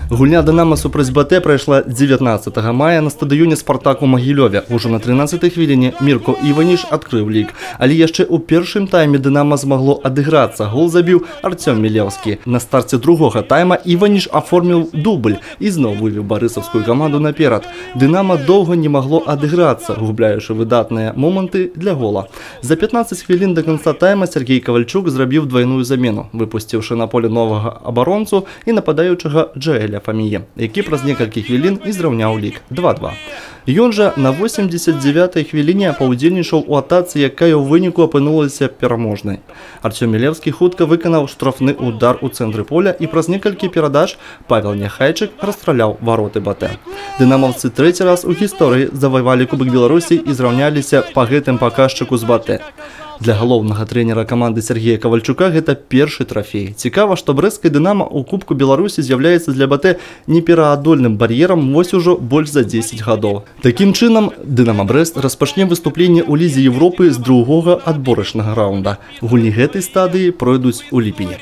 Гульня «Динамо» супраць БТ прайшла 19 мая на стадыёне «Спартак» у Магілёве. Ужо на 13-й хвіліне Мірко Іваніш адкрыў лік. Але яшчэ ў першым тайме «Динамо» змагло адыграцца. Гол забіў Артём Мілеўскі. На старце другога тайма Іваніш аформіў дубль і зноў вывеў барысаўскую каманду наперад. «Динамо» доўга не магло адыграцца, губляючы выдатныя моманты для гола. За 15 хвілін да канца тайма Сергей Кавальчук зрабіў двойную замену, выпусціўшы на поле новага абаронцу і нападаючага Джаэля Фаміе, які праз некалькі хвілін і зраўняў лік 2-2. Ён жа на 89-й хвіліне паўдзельнічаў у атацы, якая ў выніку апынулася пераможнай. Артём Мілеўскі хутка выканаў штрафны удар у цэнтры поля і праз некалькі перадач Павел Няхайчык расстраляў вароты БТ. Дынамаўцы трэці раз у гісторыі заваявалі Кубак Беларусі і зраўняліся па гэтым паказчыку з БТ. Для галоўнага трэнера каманды Сергея Кавальчука гэта першы трафей. Цікава, што брэсцкае «Дынамо» ў Кубку Беларусі з'яўляецца для БТ непераадольным бар'ерам вось ужо больш за 10 гадоў. Такім чынам, «Дынамо» Брэст распачне выступленне ў Лізе Европы з другога адборачнага раўнда. Гульні гэтай стадыі пройдуць у ліпені.